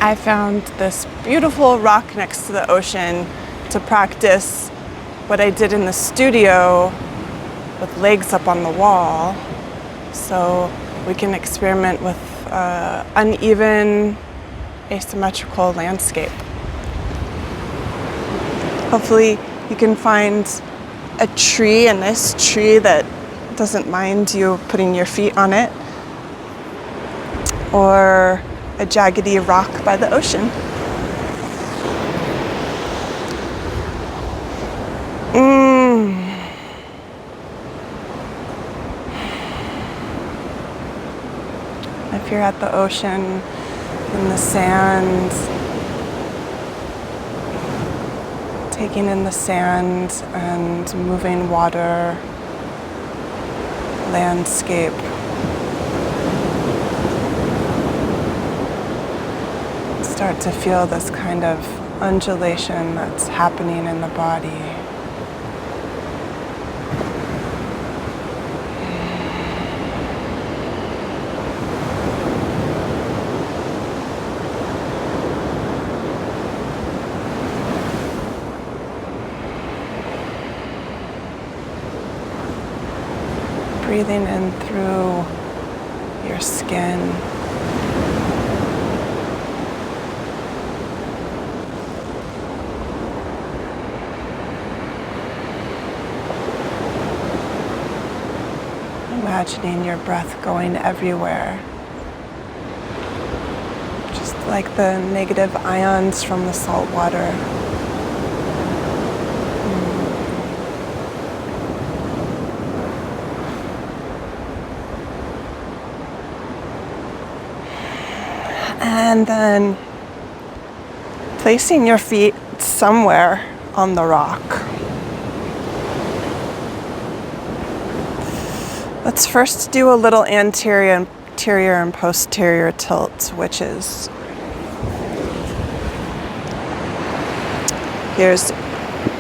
I found this beautiful rock next to the ocean to practice what I did in the studio with legs up on the wall. So we can experiment with uneven, asymmetrical landscape. Hopefully you can find a tree, a nice tree that doesn't mind you putting your feet on it, or a jaggedy rock by the ocean. If you're at the ocean, in the sand, taking in the sand and moving water, landscape. Start to feel this kind of undulation that's happening in the body. Breathing in through your skin. Imagining your breath going everywhere. Just like the negative ions from the salt water. And then placing your feet somewhere on the rock. Let's first do a little anterior and posterior tilt, which is, here's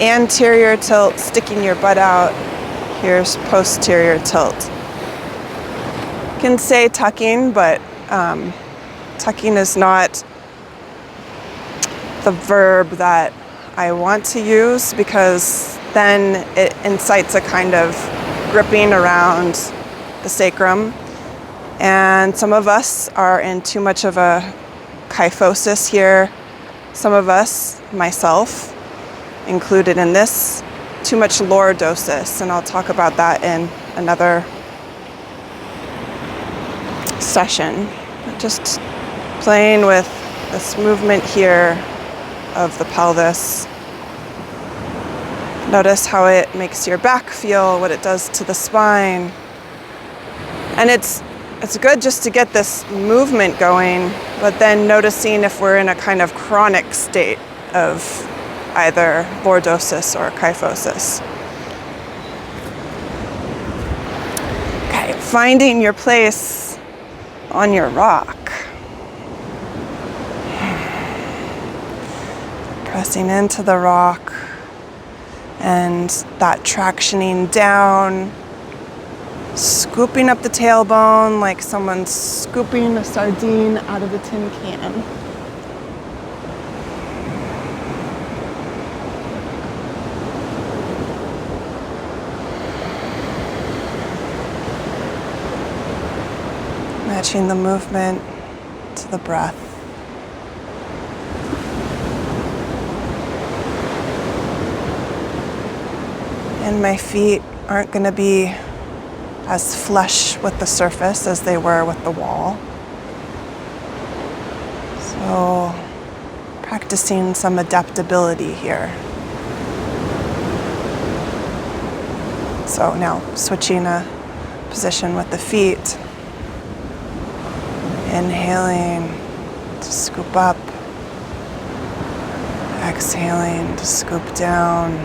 anterior tilt, sticking your butt out. Here's posterior tilt. You can say tucking, but tucking is not the verb that I want to use, because then it incites a kind of gripping around the sacrum. And some of us are in too much of a kyphosis here. Some of us, myself included in this, too much lordosis. And I'll talk about that in another session. Just playing with this movement here of the pelvis. Notice how it makes your back feel, what it does to the spine. And it's good just to get this movement going, but then noticing if we're in a kind of chronic state of either lordosis or kyphosis. Okay, finding your place on your rock. Pressing into the rock and that tractioning down, scooping up the tailbone like someone's scooping a sardine out of a tin can. Matching the movement to the breath. And my feet aren't going to be as flush with the surface as they were with the wall. So, practicing some adaptability here. So now switching a position with the feet. Inhaling to scoop up. Exhaling to scoop down.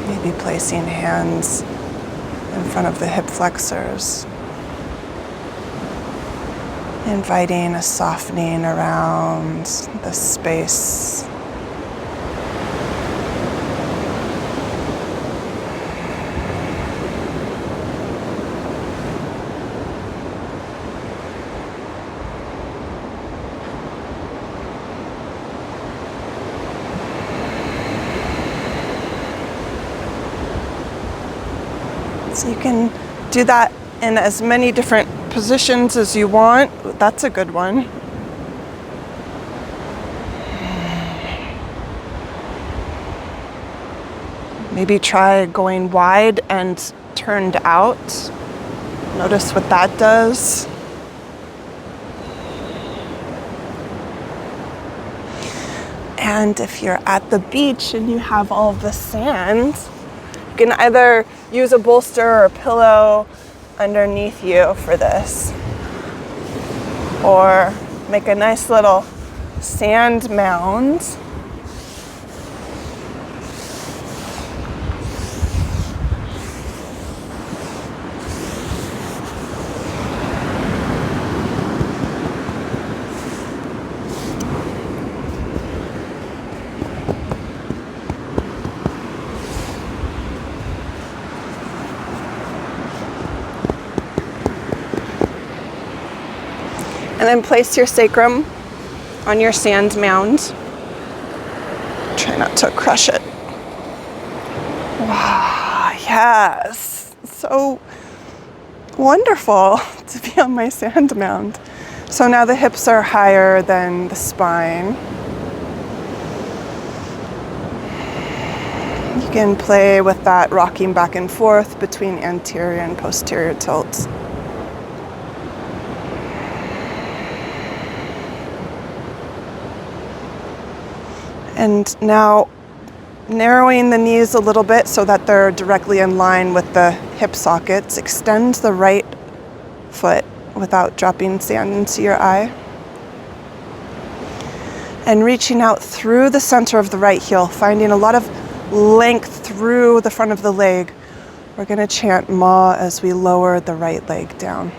Maybe placing hands in front of the hip flexors. Inviting a softening around the space. So you can do that in as many different positions as you want. That's a good one. Maybe try going wide and turned out. Notice what that does. And if you're at the beach and you have all of the sand, you can either use a bolster or a pillow underneath you for this, or make a nice little sand mound. And then place your sacrum on your sand mound. Try not to crush it. Wow, yes. So wonderful to be on my sand mound. So now the hips are higher than the spine. You can play with that rocking back and forth between anterior and posterior tilts. And now narrowing the knees a little bit so that they're directly in line with the hip sockets. Extend the right foot without dropping sand into your eye. And reaching out through the center of the right heel, finding a lot of length through the front of the leg. We're going to chant Ma as we lower the right leg down.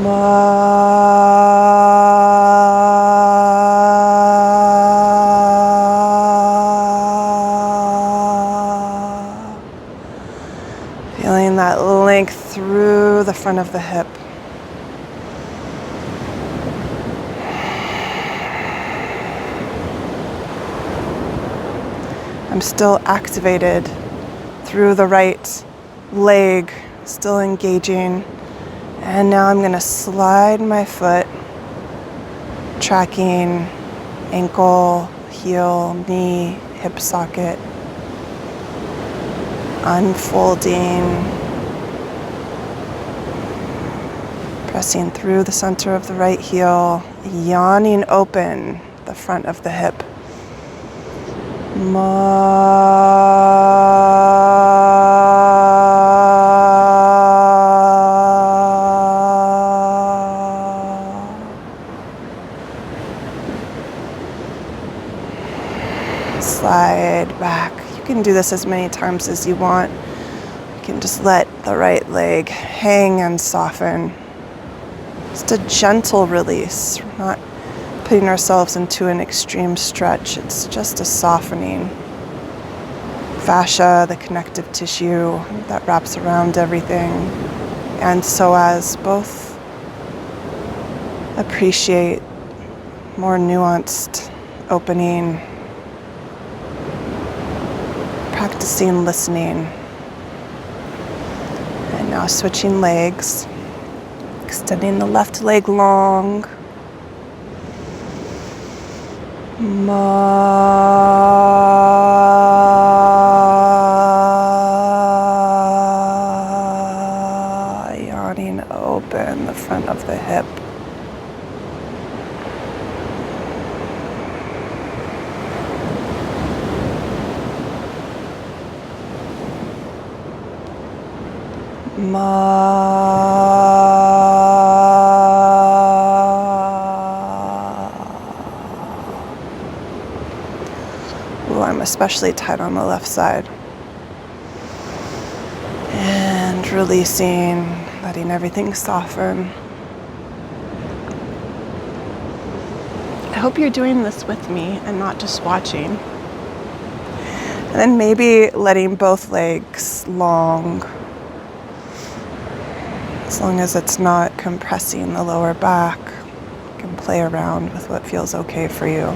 Ma. Feeling that length through the front of the hip. I'm still activated through the right leg, still engaging. And now I'm going to slide my foot, tracking ankle, heel, knee, hip socket, unfolding, pressing through the center of the right heel, yawning open the front of the hip. Slide back. You can do this as many times as you want. You can just let the right leg hang and soften. Just a gentle release. We're not putting ourselves into an extreme stretch. It's just a softening. Fascia, the connective tissue that wraps around everything, and psoas both appreciate more nuanced opening. Practicing listening. And now switching legs. Extending the left leg long. Yawning open the front of the hip. Ooh, I'm especially tight on the left side. And releasing, letting everything soften. I hope you're doing this with me and not just watching. And then maybe letting both legs long, as long as it's not compressing the lower back. You can play around with what feels okay for you.